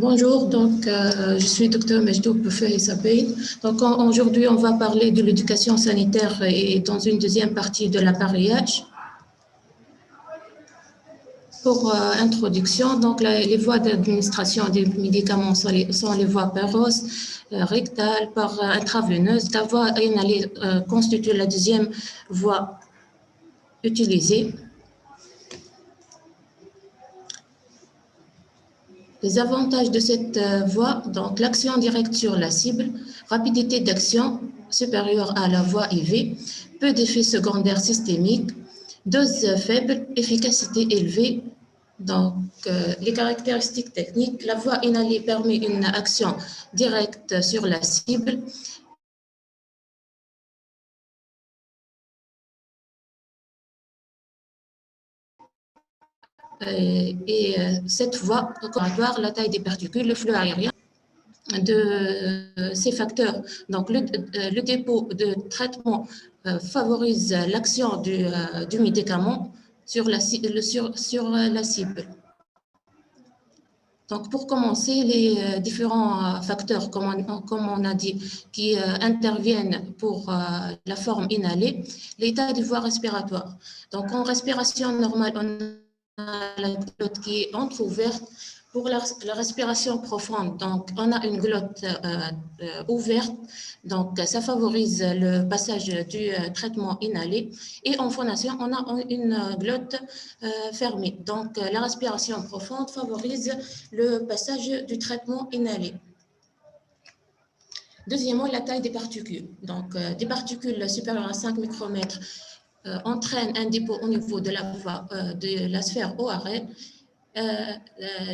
Bonjour, je suis Dr Majdoub Boufey Sabeid. Aujourd'hui, on va parler de l'éducation sanitaire et dans une deuxième partie de l'appareillage. Pour introduction, les voies d'administration des médicaments sont les voies péroses, rectales, par intraveineuse. La voie anale constitue la deuxième voie utilisée. Les avantages de cette voie, donc l'action directe sur la cible, rapidité d'action supérieure à la voie IV, peu d'effets secondaires systémiques, dose faible, efficacité élevée. Les caractéristiques techniques, la voie inhalée permet une action directe sur la cible. Cette voie opératoire, la taille des particules, le flux aérien de ces facteurs. Donc, le dépôt de traitement favorise l'action du médicament sur la cible. Donc, pour commencer, les différents facteurs, comme on a dit, qui interviennent pour la forme inhalée, l'état des voies respiratoires. Donc, en respiration normale, on a la glotte qui est entrouverte. Pour la respiration profonde, donc on a une glotte ouverte, donc ça favorise le passage du traitement inhalé. Et en phonation, on a une glotte fermée. Donc la respiration profonde favorise le passage du traitement inhalé. Deuxièmement, la taille des particules. Donc des particules supérieures à 5 micromètres entraînent un dépôt au niveau de la sphère ORL.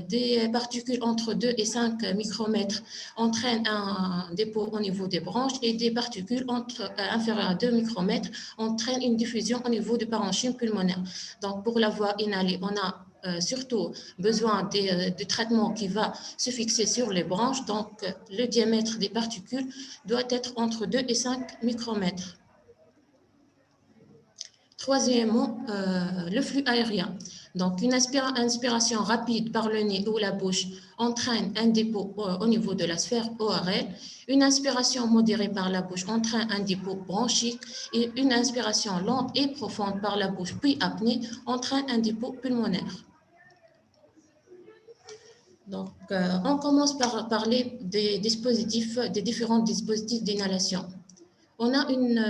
Des particules entre 2 et 5 micromètres entraînent un dépôt au niveau des branches et des particules inférieures à 2 micromètres entraînent une diffusion au niveau du parenchyme pulmonaire. Donc, pour la voie inhalée, on a surtout besoin de traitement qui va se fixer sur les branches. Donc, le diamètre des particules doit être entre 2 et 5 micromètres. Troisièmement, le flux aérien. Donc, une inspiration rapide par le nez ou la bouche entraîne un dépôt au niveau de la sphère ORL. Une inspiration modérée par la bouche entraîne un dépôt bronchique et une inspiration lente et profonde par la bouche puis apnée entraîne un dépôt pulmonaire. Donc, on commence par parler des différents dispositifs d'inhalation. On a une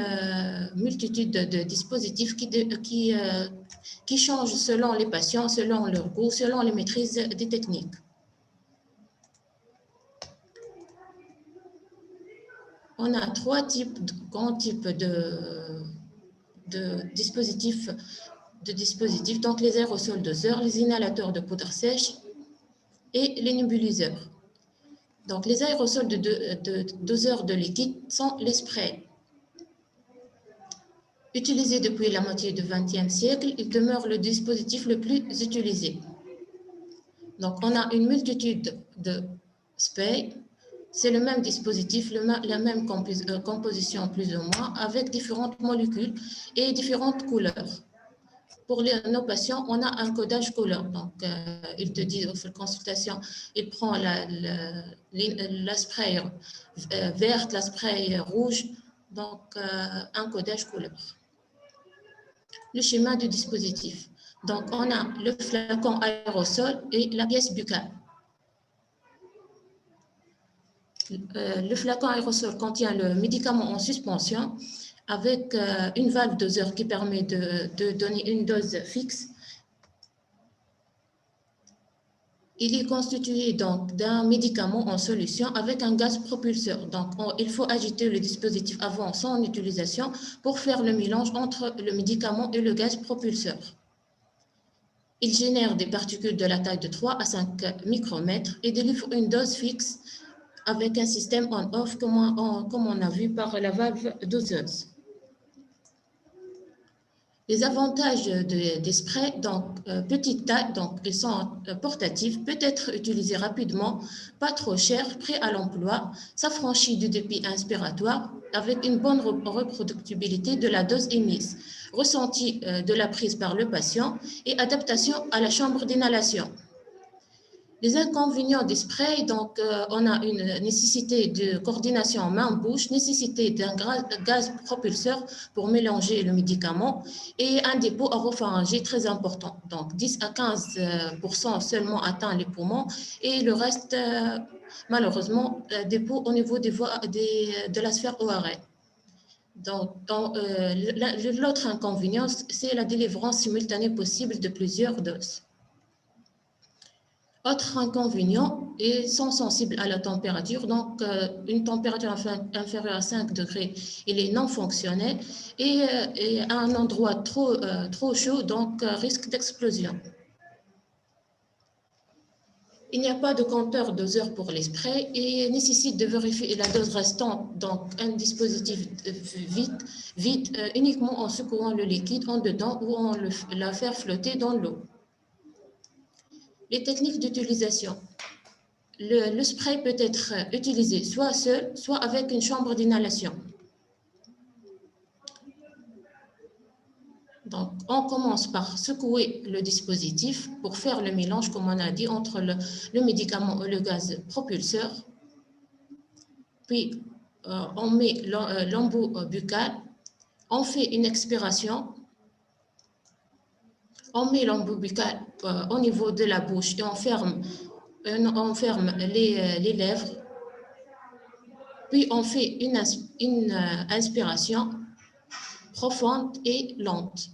multitude de dispositifs qui changent selon les patients, selon leur goût, selon les maîtrises des techniques. On a trois grands types de dispositifs. Donc, les aérosols doseurs, les inhalateurs de poudre sèche et les nébuliseurs. Donc, les aérosols de doseurs de liquide sont les sprays. Utilisé depuis la moitié du XXe siècle, il demeure le dispositif le plus utilisé. Donc, on a une multitude de sprays. C'est le même dispositif, la même composition plus ou moins, avec différentes molécules et différentes couleurs. Pour nos patients, on a un codage couleur. Donc, ils te disent, au fil de consultation, il prend la spray verte, la spray rouge, donc un codage couleur. Le schéma du dispositif. Donc, on a le flacon aérosol et la pièce buccale. Le flacon aérosol contient le médicament en suspension avec une valve doseur qui permet de donner une dose fixe. Il est constitué donc d'un médicament en solution avec un gaz propulseur. Donc, il faut agiter le dispositif avant son utilisation pour faire le mélange entre le médicament et le gaz propulseur. Il génère des particules de la taille de 3 à 5 micromètres et délivre une dose fixe avec un système on-off comme on a vu par la valve doseuse. Les avantages des sprays, donc petite taille, donc ils sont portatifs, peut être utilisés rapidement, pas trop cher, prêt à l'emploi, s'affranchit du débit inspiratoire avec une bonne reproductibilité de la dose émise, ressenti de la prise par le patient et adaptation à la chambre d'inhalation. Les inconvénients des sprays, donc on a une nécessité de coordination main-bouche, nécessité d'un gaz propulseur pour mélanger le médicament et un dépôt oropharyngé très important. Donc 10 à 15% seulement atteint les poumons et le reste, malheureusement, dépôt au niveau des voies, de la sphère ORL. Donc, l'autre inconvénient, c'est la délivrance simultanée possible de plusieurs doses. Autre inconvénient, ils sont sensibles à la température, donc une température inférieure à 5 degrés, il est non fonctionnel et à un endroit trop chaud, donc risque d'explosion. Il n'y a pas de compteur doseur pour les sprays et nécessite de vérifier la dose restante, donc un dispositif vide uniquement en secouant le liquide en dedans ou en la faire flotter dans l'eau. Les techniques d'utilisation. Le spray peut être utilisé soit seul, soit avec une chambre d'inhalation. Donc, on commence par secouer le dispositif pour faire le mélange, comme on a dit, entre le médicament et le gaz propulseur. Puis, on met l'embout buccal, on fait une expiration, on met l'embout buccal au niveau de la bouche et on ferme les lèvres. Puis, on fait une inspiration profonde et lente.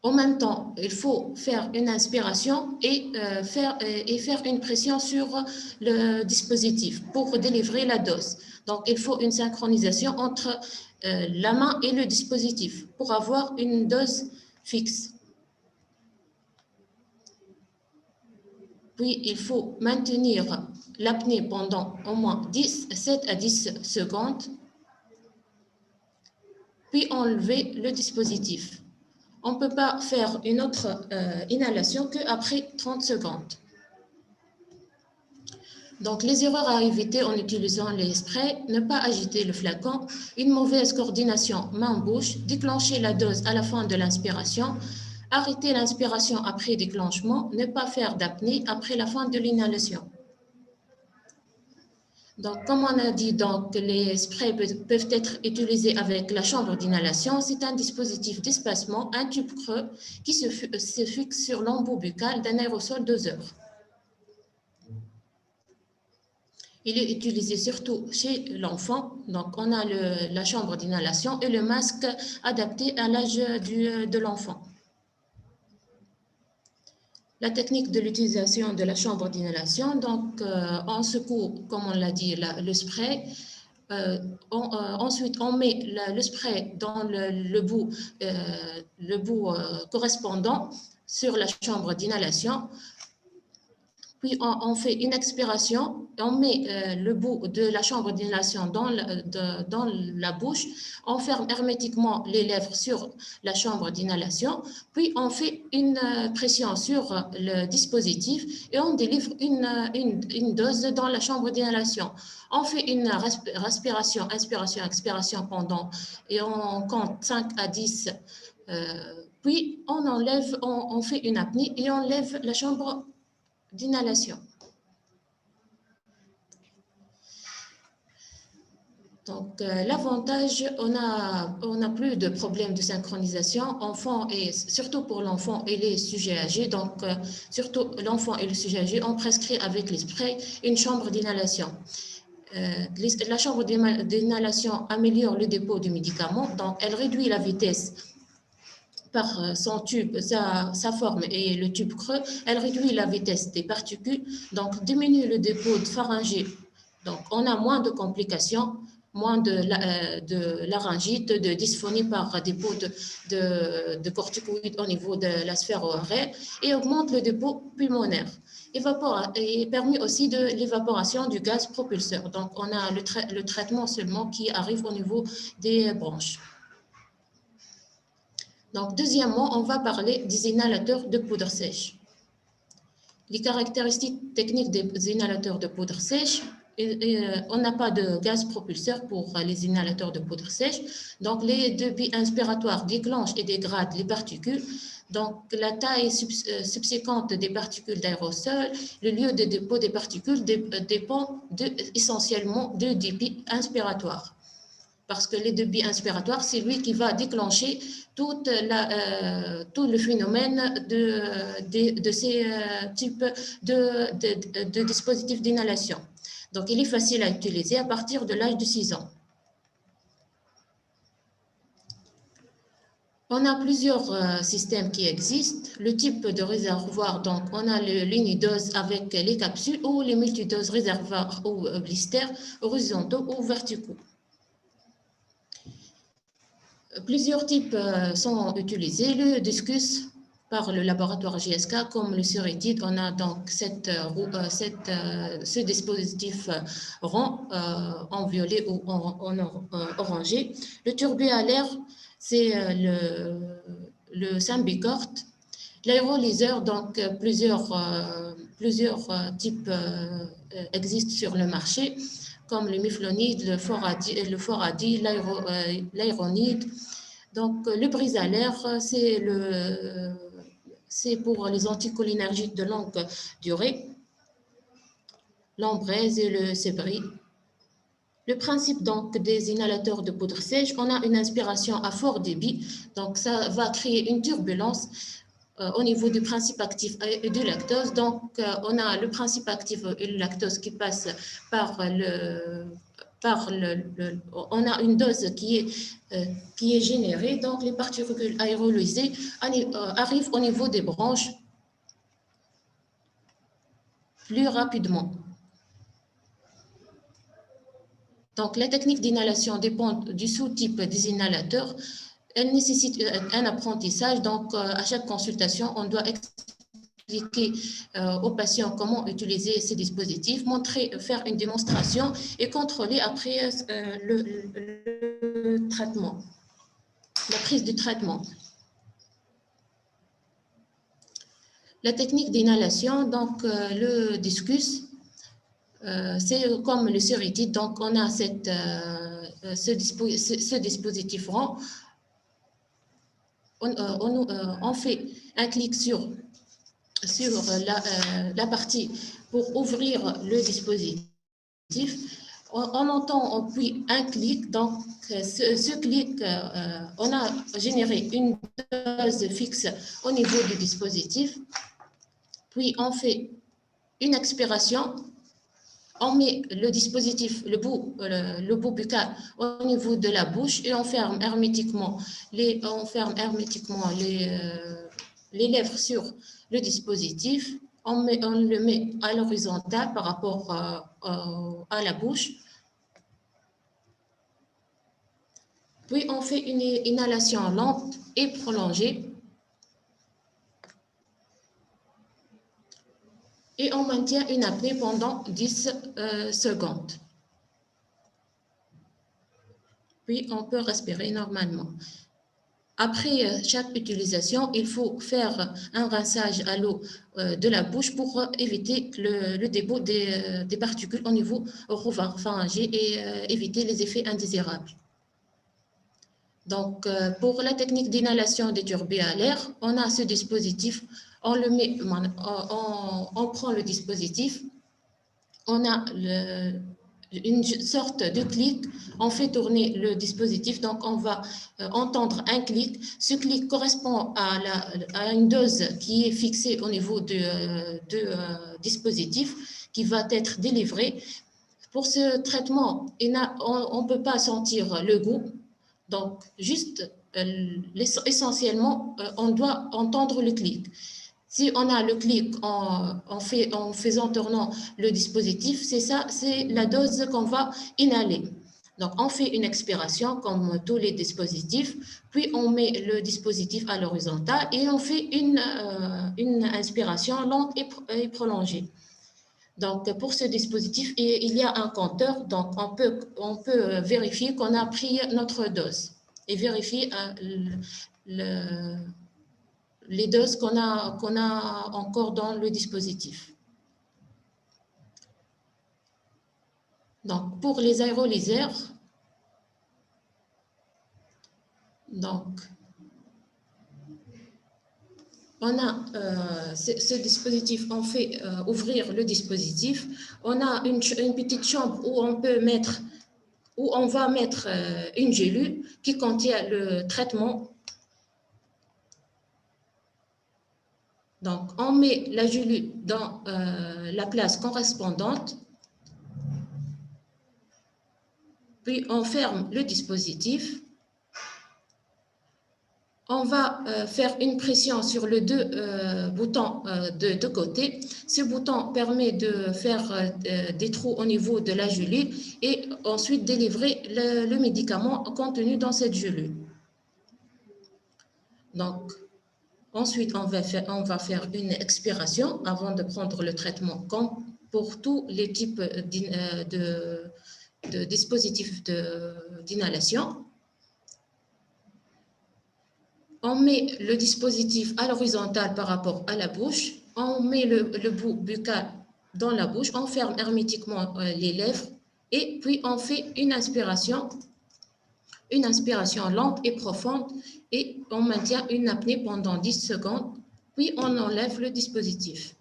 En même temps, il faut faire une inspiration et faire une pression sur le dispositif pour délivrer la dose. Donc, il faut une synchronisation entre la main et le dispositif pour avoir une dose fixe. Puis, il faut maintenir l'apnée pendant au moins 7 à 10 secondes, puis enlever le dispositif. On ne peut pas faire une autre inhalation qu'après 30 secondes. Donc, les erreurs à éviter en utilisant les sprays, ne pas agiter le flacon, une mauvaise coordination main-bouche, déclencher la dose à la fin de l'inspiration, arrêter l'inspiration après déclenchement, ne pas faire d'apnée après la fin de l'inhalation. Donc, comme on a dit, donc, les sprays peuvent être utilisés avec la chambre d'inhalation. C'est un dispositif d'espacement, un tube creux qui se fixe sur l'embout buccal d'un aérosol doseur. Il est utilisé surtout chez l'enfant. Donc, on a la chambre d'inhalation et le masque adapté à l'âge de l'enfant. La technique de l'utilisation de la chambre d'inhalation, donc on secoue, comme on l'a dit, le spray. Ensuite, on met le spray dans le bout correspondant sur la chambre d'inhalation. Puis, on fait une expiration, on met le bout de la chambre d'inhalation dans la bouche, on ferme hermétiquement les lèvres sur la chambre d'inhalation, puis on fait une pression sur le dispositif et on délivre une dose dans la chambre d'inhalation. On fait une respiration, inspiration, expiration et on compte 5 à 10, puis on fait une apnée et on lève la chambre d'inhalation. Donc, l'avantage, on n'a plus de problème de synchronisation, enfant et surtout pour l'enfant et les sujets âgés. Donc, surtout l'enfant et le sujet âgé, on prescrit avec les sprays une chambre d'inhalation. La chambre d'inhalation améliore le dépôt du médicament, donc elle réduit la vitesse par son tube, sa forme et le tube creux, elle réduit la vitesse des particules, donc diminue le dépôt de pharyngée. Donc, on a moins de complications, moins de laryngite, de dysphonie par dépôt de corticoïdes au niveau de la sphère ORL et augmente le dépôt pulmonaire. Et permet aussi de l'évaporation du gaz propulseur. Donc, on a le traitement seulement qui arrive au niveau des bronches. Donc, deuxièmement, on va parler des inhalateurs de poudre sèche. Les caractéristiques techniques des inhalateurs de poudre sèche, on n'a pas de gaz propulseur pour les inhalateurs de poudre sèche. Donc, les débits inspiratoires déclenchent et dégradent les particules. Donc, la taille subséquente des particules d'aérosol, le lieu de dépôt des particules dépend essentiellement du débit inspiratoire. Parce que le débit inspiratoire, c'est lui qui va déclencher tout le phénomène de ces types de dispositifs d'inhalation. Donc, il est facile à utiliser à partir de l'âge de 6 ans. On a plusieurs systèmes qui existent. Le type de réservoir, donc on a l'unidose avec les capsules ou les multidoses réservoirs ou blisters horizontaux ou verticaux. Plusieurs types sont utilisés. Le discus par le laboratoire GSK comme le surétide. On a donc ce dispositif rond en violet ou en orangé. Le turbu à l'air, c'est le Symbicort. L'aérolyseur, donc plusieurs types existent sur le marché, comme le miflonide, le foradie, l'aéronide. Donc, le brise à l'air, c'est pour les anticholinergiques de longue durée, l'Ambrèse et le Sebri. Le principe donc des inhalateurs de poudre sèche, on a une inspiration à fort débit, donc ça va créer une turbulence au niveau du principe actif et du lactose. Donc, on a le principe actif et le lactose qui passe par on a une dose qui est générée, donc les particules aérolysées arrivent au niveau des branches plus rapidement. Donc, la technique d'inhalation dépend du sous-type des inhalateurs. Elle nécessite un apprentissage. Donc, à chaque consultation, on doit expliquer aux patients comment utiliser ces dispositifs, faire une démonstration et contrôler après le traitement, la prise du traitement. La technique d'inhalation, donc le discus, c'est comme le surétide, donc on a ce dispositif rond. On fait un clic sur la partie pour ouvrir le dispositif. On entend puis un clic, donc ce clic, on a généré une dose fixe au niveau du dispositif, puis on fait une expiration. On met le dispositif, le bout buccal au niveau de la bouche et on ferme hermétiquement les lèvres sur le dispositif. On le met à l'horizontale par rapport à la bouche. Puis on fait une inhalation lente et prolongée. Et on maintient une apnée pendant 10 secondes. Puis, on peut respirer normalement. Après chaque utilisation, il faut faire un rinçage à l'eau de la bouche pour éviter le dépôt des particules au niveau oropharyngé et éviter les effets indésirables. Donc, pour la technique d'inhalation des turbés à l'air, on a ce dispositif. On prend le dispositif, on a une sorte de clic, on fait tourner le dispositif, donc on va entendre un clic. Ce clic correspond à une dose qui est fixée au niveau du dispositif qui va être délivré. Pour ce traitement, on ne peut pas sentir le goût, donc juste essentiellement, on doit entendre le clic. Si on a le clic en faisant tourner le dispositif, c'est la dose qu'on va inhaler. Donc, on fait une expiration comme tous les dispositifs, puis on met le dispositif à l'horizontale et on fait une inspiration lente et prolongée. Donc, pour ce dispositif, il y a un compteur, donc on peut vérifier qu'on a pris notre dose et vérifier les doses qu'on a encore dans le dispositif. Donc, pour les aérolyseurs, donc, On a ce dispositif, on fait ouvrir le dispositif. On a une petite chambre où on peut mettre, où on va mettre une gélule qui contient le traitement. Donc, on met la gélule dans la place correspondante, puis on ferme le dispositif. On va faire une pression sur les deux boutons de côté. Ce bouton permet de faire des trous au niveau de la gélule et ensuite délivrer le médicament contenu dans cette gélule. Donc, ensuite, on va faire une expiration avant de prendre le traitement, comme pour tous les types de dispositifs d'inhalation. On met le dispositif à l'horizontale par rapport à la bouche. On met le bout buccal dans la bouche. On ferme hermétiquement les lèvres. Et puis, on fait une inspiration lente et profonde. Et on maintient une apnée pendant 10 secondes. Puis, on enlève le dispositif.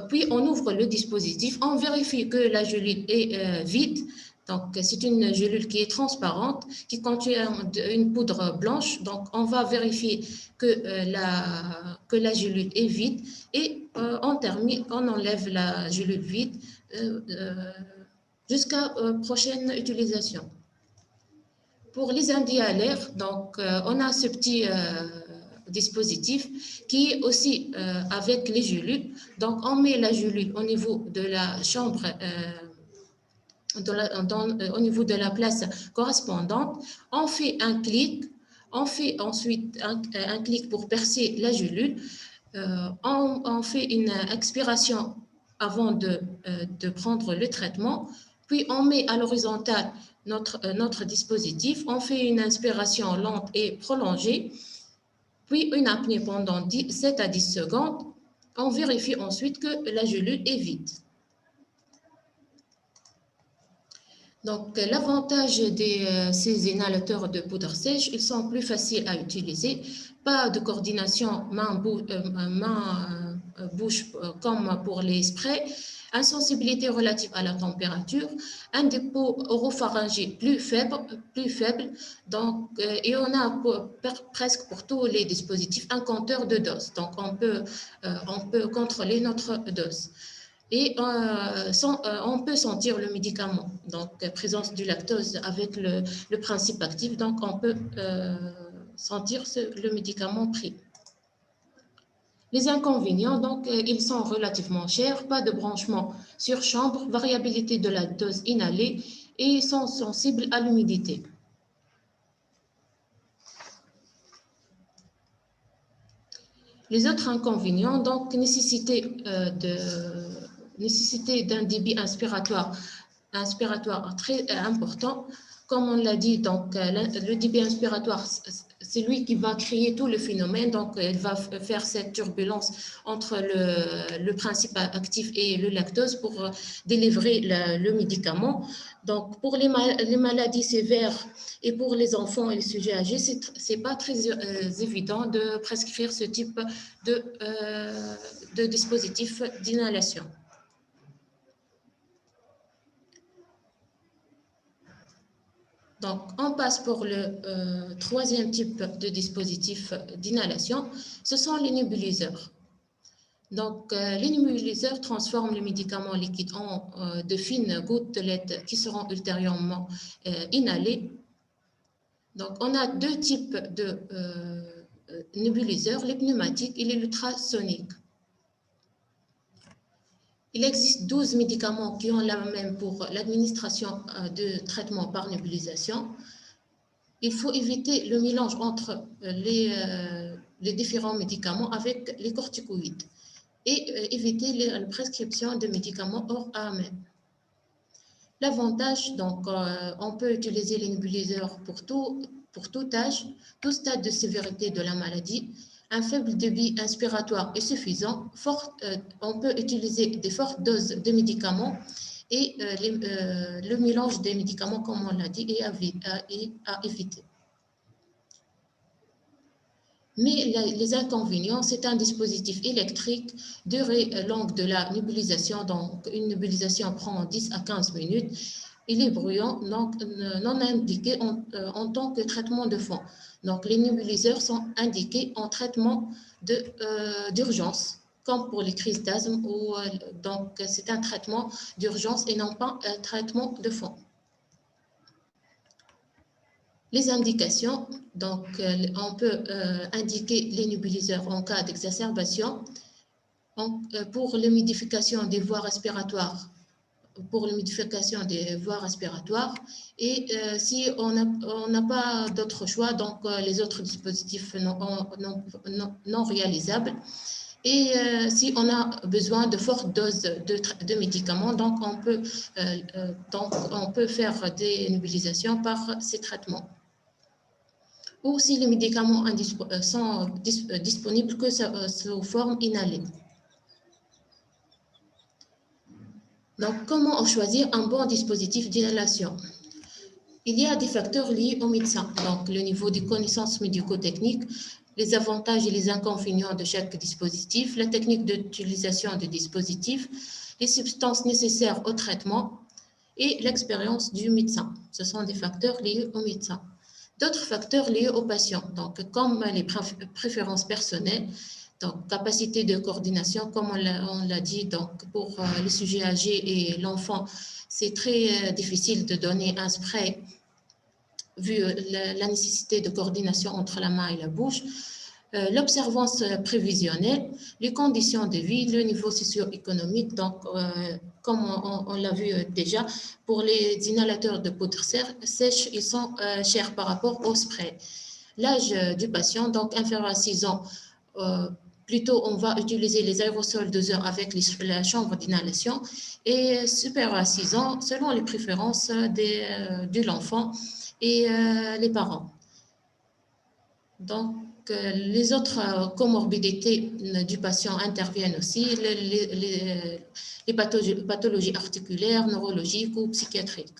Puis, on ouvre le dispositif. On vérifie que la gélule est vide. Donc, c'est une gélule qui est transparente, qui contient une poudre blanche. Donc, on va vérifier que la gélule est vide et on enlève la gélule vide jusqu'à prochaine utilisation. Pour les indialaires, donc, on a ce petit dispositif qui est aussi avec les gélules. Donc, on met la gélule au niveau de la chambre au niveau de la place correspondante, on fait un clic, on fait ensuite un clic pour percer la gélule, on fait une expiration avant de prendre le traitement, puis on met à l'horizontale notre dispositif, on fait une inspiration lente et prolongée, puis une apnée pendant 7 à 10 secondes, on vérifie ensuite que la gélule est vide. Donc, l'avantage de ces inhalateurs de poudre sèche, ils sont plus faciles à utiliser, pas de coordination main-bouche comme pour les sprays, insensibilité relative à la température, un dépôt oropharyngé plus faible, donc, et on a presque pour tous les dispositifs un compteur de dose, donc on peut contrôler notre dose. Et on peut sentir le médicament, donc présence du lactose avec le principe actif, donc on peut sentir le médicament pris. Les inconvénients, donc ils sont relativement chers, pas de branchement sur chambre, variabilité de la dose inhalée et sont sensibles à l'humidité. Les autres inconvénients, donc nécessité d'un débit inspiratoire très important. Comme on l'a dit, donc, le débit inspiratoire, c'est lui qui va créer tout le phénomène. Donc, il va faire cette turbulence entre le principe actif et le lactose pour délivrer le médicament. Donc, pour les maladies sévères et pour les enfants et les sujets âgés, c'est pas très évident de prescrire ce type de dispositif d'inhalation. Donc, on passe pour le troisième type de dispositif d'inhalation, ce sont les nébuliseurs. Donc, les nébuliseurs transforment les médicaments liquides en de fines gouttelettes qui seront ultérieurement inhalées. Donc, on a deux types de nébuliseurs, les pneumatiques et les ultrasoniques. Il existe 12 médicaments qui ont la même pour l'administration de traitement par nébulisation. Il faut éviter le mélange entre les différents médicaments avec les corticoïdes et éviter la prescription de médicaments hors AMM. L'avantage, donc, on peut utiliser les nébuliseurs pour tout âge, tout stade de sévérité de la maladie. Un faible débit inspiratoire est suffisant. On peut utiliser des fortes doses de médicaments et le mélange des médicaments, comme on l'a dit, est à éviter. Mais les inconvénients, c'est un dispositif électrique, durée longue de la nébulisation, donc une nébulisation prend 10 à 15 minutes. Il est bruyant, donc non indiqué en tant que traitement de fond. Donc les nébuliseurs sont indiqués en traitement d'urgence, comme pour les crises d'asthme, donc c'est un traitement d'urgence et non pas un traitement de fond. Les indications, donc on peut indiquer les nébuliseurs en cas d'exacerbation pour l'humidification des voies respiratoires, et si on n'a pas d'autre choix, donc les autres dispositifs non réalisables. Et si on a besoin de fortes doses de médicaments, donc on peut faire des nébulisations par ces traitements. Ou si les médicaments sont disponibles que sous forme inhalée. Donc, comment choisir un bon dispositif d'inhalation? Il y a des facteurs liés au médecin, donc le niveau de connaissances médico-techniques, les avantages et les inconvénients de chaque dispositif, la technique d'utilisation du dispositif, les substances nécessaires au traitement et l'expérience du médecin. Ce sont des facteurs liés au médecin. D'autres facteurs liés aux patients, donc comme les préférences personnelles, donc capacité de coordination, comme on l'a dit, donc pour les sujets âgés et l'enfant, c'est très difficile de donner un spray vu la nécessité de coordination entre la main et la bouche. L'observance prévisionnelle, les conditions de vie, le niveau socio-économique. Donc, comme on l'a vu déjà, pour les inhalateurs de poudre sèche, ils sont chers par rapport au spray. L'âge du patient, donc inférieur à 6 ans, plutôt on va utiliser les aérosols doseurs avec la chambre d'inhalation, et supérieur à 6 ans, selon les préférences de l'enfant et les parents. Donc, les autres comorbidités du patient interviennent aussi, les pathologies articulaires, neurologiques ou psychiatriques.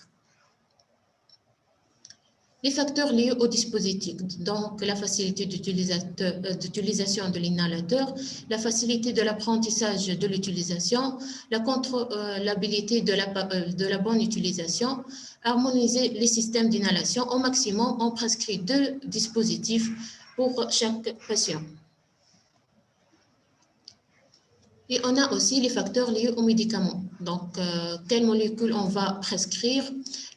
Les facteurs liés au dispositif, donc la facilité d'utilisation de l'inhalateur, la facilité de l'apprentissage de l'utilisation, la contrôlabilité de la bonne utilisation, harmoniser les systèmes d'inhalation au maximum. On prescrit 2 dispositifs pour chaque patient. Et on a aussi les facteurs liés aux médicaments. Donc, quelles molécules on va prescrire,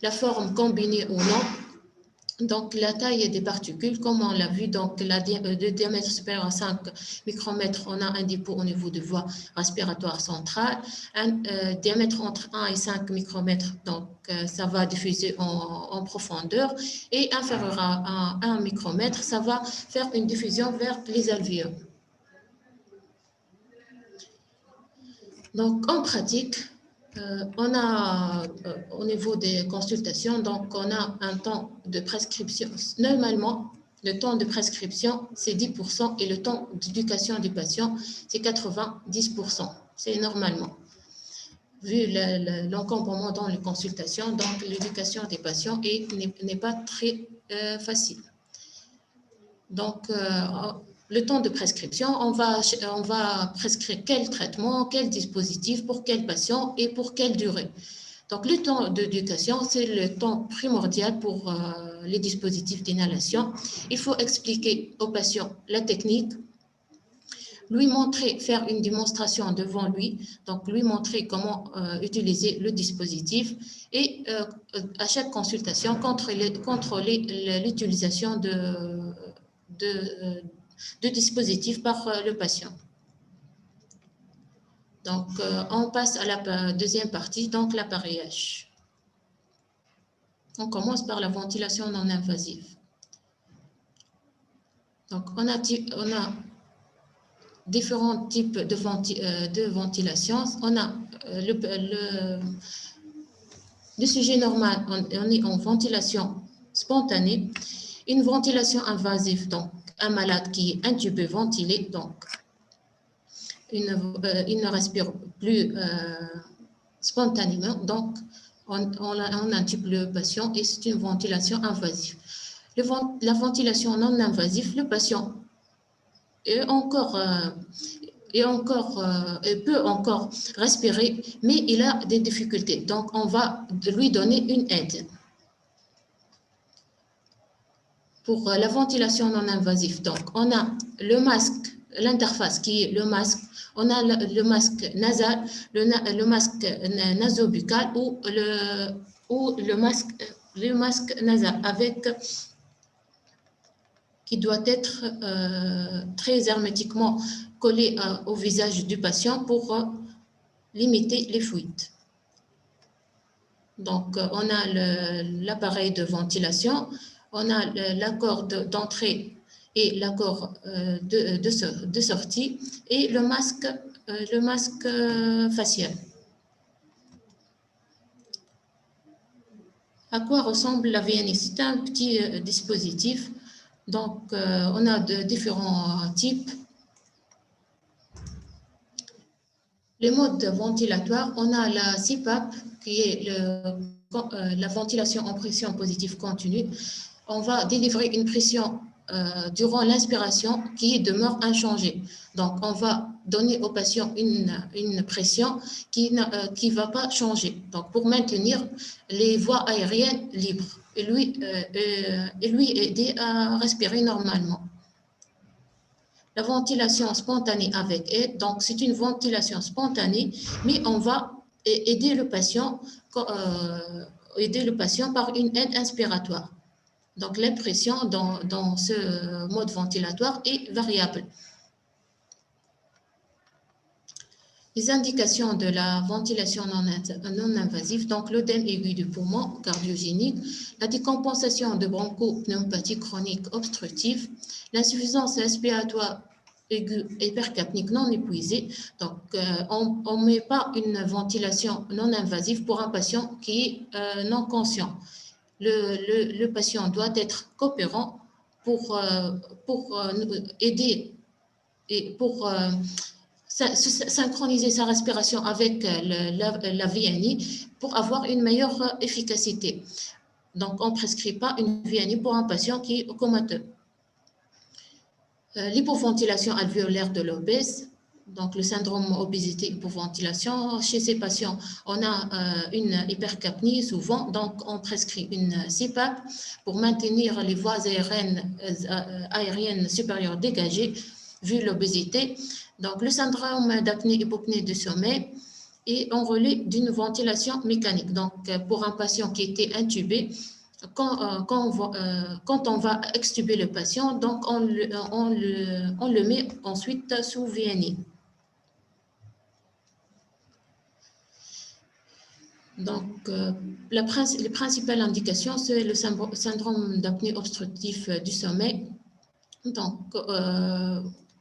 la forme combinée ou non. Donc, la taille des particules, comme on l'a vu, donc le diamètre supérieur à 5 micromètres, on a un dépôt au niveau de voie respiratoire centrale. Un diamètre entre 1 et 5 micromètres, donc ça va diffuser en profondeur. Et inférieur à 1 micromètre, ça va faire une diffusion vers les alvéoles. Donc, en pratique, on a au niveau des consultations, donc on a un temps de prescription. Normalement, le temps de prescription, c'est 10% et le temps d'éducation du patient, c'est 90%. C'est normalement. Vu l'encombrement dans les consultations, donc l'éducation des patients n'est pas très facile. Donc, le temps de prescription, on va prescrire quel traitement, quel dispositif, pour quel patient et pour quelle durée. Donc, le temps d'éducation, c'est le temps primordial pour les dispositifs d'inhalation. Il faut expliquer au patient la technique, lui montrer, faire une démonstration devant lui, donc lui montrer comment utiliser le dispositif et à chaque consultation, contrôler l'utilisation de dispositifs par le patient. Donc, on passe à la deuxième partie, donc l'appareillage. On commence par la ventilation non invasive. Donc, on a différents types de ventilation. On a le sujet normal, on est en ventilation spontanée, une ventilation invasive, donc un malade qui est intubé, ventilé, donc il ne respire plus spontanément, donc on intube le patient et c'est une ventilation invasive. La ventilation non invasive, le patient il peut encore respirer, mais il a des difficultés. Donc, on va lui donner une aide. Pour la ventilation non invasive, donc, on a le masque, l'interface qui est le masque, on a le masque nasal, le masque nasobuccal ou le masque nasal avec qui doit être très hermétiquement collé au visage du patient pour limiter les fuites. Donc, on a l'appareil de ventilation, on a la corde d'entrée et la corde de sortie et le masque facial. À quoi ressemble la VNI? C'est un petit dispositif. Donc, on a de différents types. Les modes ventilatoires, on a la CPAP, qui est la ventilation en pression positive continue. On va délivrer une pression durant l'inspiration qui demeure inchangée. Donc, on va donner au patient une pression qui ne va pas changer. Donc, pour maintenir les voies aériennes libres et lui aider à respirer normalement. La ventilation spontanée avec aide, donc c'est une ventilation spontanée, mais on va aider le patient par une aide inspiratoire. Donc l'impression dans ce mode ventilatoire est variable. Les indications de la ventilation non invasive, donc l'œdème aigu du poumon cardiogénique, la décompensation de bronchopneumopathie chronique obstructive, l'insuffisance respiratoire aiguë hypercapnique non épuisée. Donc, on ne met pas une ventilation non invasive pour un patient qui est non conscient. Le patient doit être coopérant pour aider et pour synchroniser sa respiration avec la VNI pour avoir une meilleure efficacité. Donc, on ne prescrit pas une VNI pour un patient qui est comateux. L'hypoventilation alvéolaire de l'obèse, donc le syndrome obésité-hypoventilation. Chez ces patients, on a une hypercapnie souvent, donc on prescrit une CPAP pour maintenir les voies aériennes supérieures dégagées vu l'obésité. Donc, le syndrome d'apnée-hypopnée du sommeil est en relais d'une ventilation mécanique. Donc, pour un patient qui était intubé, quand on va extuber le patient, donc on le met ensuite sous VNI. Donc, les principales indications, c'est le syndrome d'apnée obstructif du sommeil. Donc,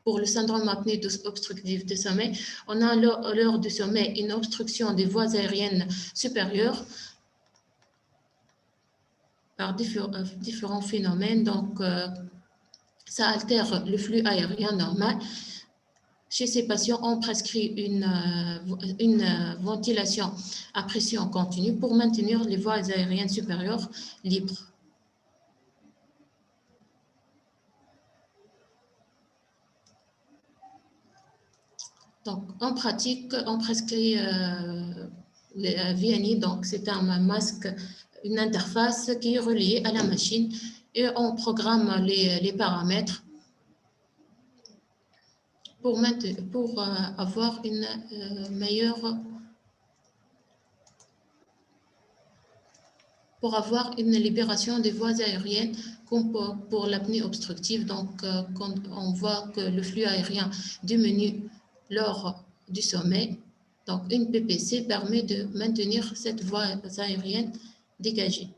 pour le syndrome apnée obstructif du sommeil, on a lors du sommeil une obstruction des voies aériennes supérieures par différents phénomènes. Donc, ça altère le flux aérien normal. Chez ces patients, on prescrit une ventilation à pression continue pour maintenir les voies aériennes supérieures libres. Donc, en pratique, on prescrit les VNI, donc c'est un masque, une interface qui est reliée à la machine et on programme les paramètres pour avoir une meilleure, pour avoir une libération des voies aériennes comme pour l'apnée obstructive. Donc, quand on voit que le flux aérien diminue lors du sommeil, donc une PPC permet de maintenir cette voie aérienne dégagée.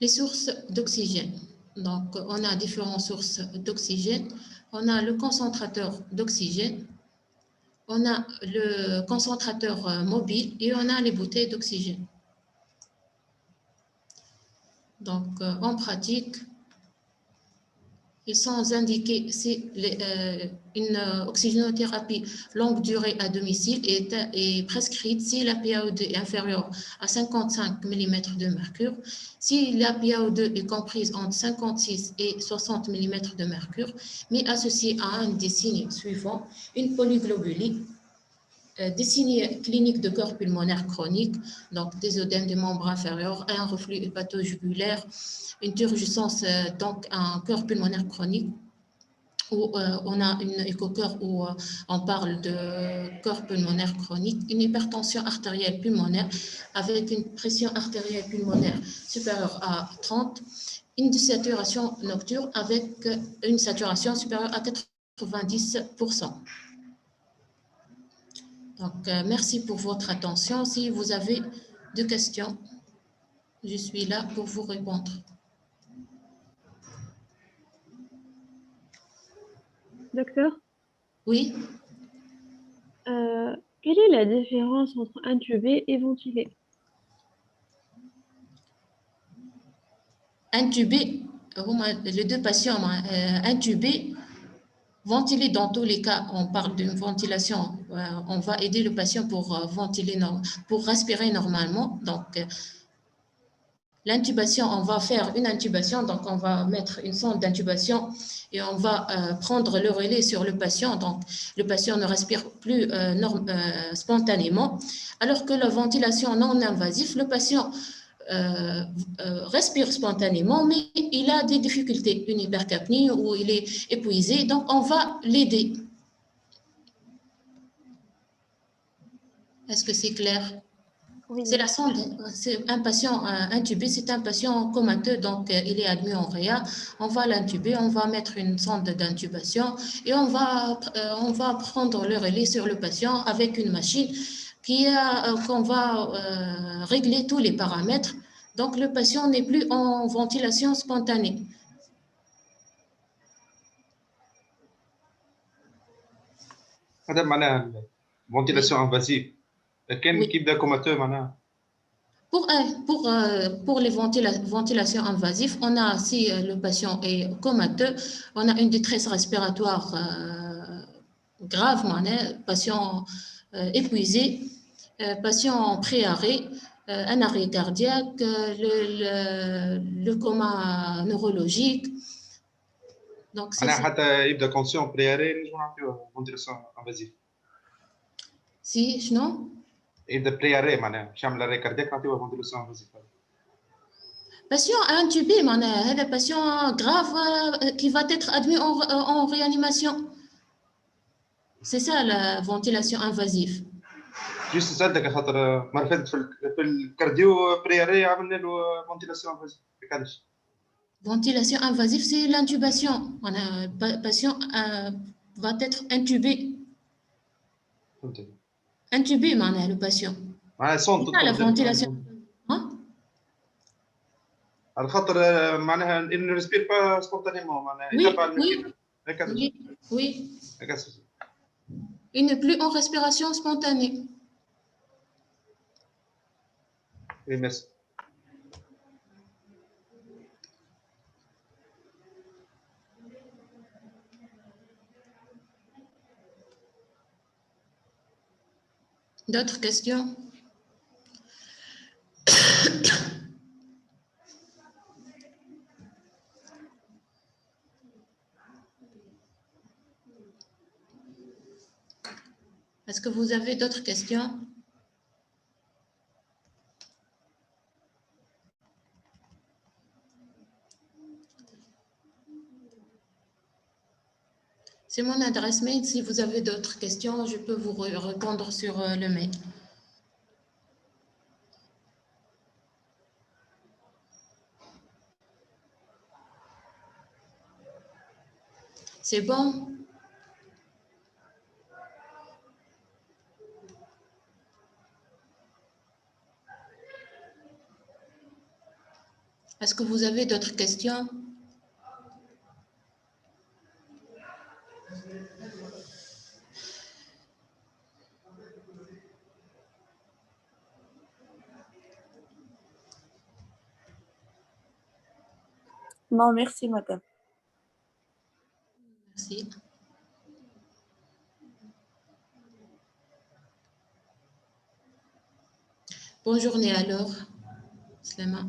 Les sources d'oxygène. Donc, on a différentes sources d'oxygène. On a le concentrateur d'oxygène, on a le concentrateur mobile et on a les bouteilles d'oxygène. Donc, en pratique, Ils sont indiqués si une oxygénothérapie longue durée à domicile est prescrite si la PaO2 est inférieure à 55 mm de mercure, si la PaO2 est comprise entre 56 et 60 mm de mercure, mais associée à un des signes suivants, une polyglobulie, des signes cliniques de cœur pulmonaire chronique, donc des œdèmes des membres inférieurs, un reflux hépatojugulaire, une turgescence, donc un cœur pulmonaire chronique, où on a une écho-cœur où on parle de cœur pulmonaire chronique, une hypertension artérielle pulmonaire avec une pression artérielle pulmonaire supérieure à 30, une désaturation nocturne avec une saturation supérieure à 90%. Donc, merci pour votre attention. Si vous avez des questions, je suis là pour vous répondre. Docteur, Oui, quelle est la différence entre intubé et ventilé? intubé, les deux patients intubés, ventilés dans tous les cas, on parle d'une ventilation, on va aider le patient pour ventiler, pour respirer normalement. Donc, l'intubation, on va faire une intubation, donc on va mettre une sonde d'intubation et on va prendre le relais sur le patient. Donc, le patient ne respire plus spontanément. Alors que la ventilation non invasive, le patient respire spontanément, mais il a des difficultés, une hypercapnie ou il est épuisé. Donc, on va l'aider. Est-ce que c'est clair? Oui, C'est la sonde, c'est un patient intubé, c'est un patient comateux, donc il est admis en réa. On va l'intuber, on va mettre une sonde d'intubation et on va prendre le relais sur le patient avec une machine qu'on va régler tous les paramètres. Donc le patient n'est plus en ventilation spontanée. هذا معناها ventilation Oui. invasive. كان Oui. كي يبدا كوماتو معناها Pour les ventilations invasives, on a, si le patient est comateux, on a une détresse respiratoire grave, patient épuisé, patient en pré-arrêt, un arrêt cardiaque, le coma neurologique. Donc, c'est معناها ça. حتى يبدا كونسيون برياري نجمو نعطيوه ventilation invasive. Si, non? يبدا برياري معناها باش يعمل arrêt cardiaque نعطيوه ventilation invasive. Patient intubé, un patient grave qui va être admis en réanimation. C'est ça la ventilation invasive. جوست سالتك خاطر مرة فاتت في الكارديو برياري عملنا له ventilation invasive علاش؟ Ventilation invasive, c'est l'intubation. Le patient va être intubé. فهمتك. Intubé, le patient. معناها سون C'est ça la ventilation. Hein? على خاطر معناها il ne respire pas spontanément معناها Oui, يتبع oui, هكذا. oui, oui. هكذا. Il n'est plus en respiration spontanée. Oui, merci. D'autres questions? Est-ce que vous avez d'autres questions? C'est mon adresse mail. Si vous avez d'autres questions, je peux vous répondre sur le mail. C'est bon? Est-ce que vous avez d'autres questions? Non, merci, madame. Merci. Bonne journée alors, Slema.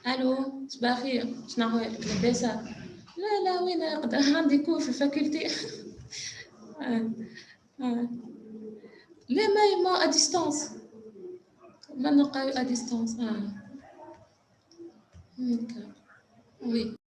الو صباح الخير شنو لاباسه لا وين عندي كور في الفاكولتي لا ما ا ديستانس ما نلقاو ا ديستانس هكا وي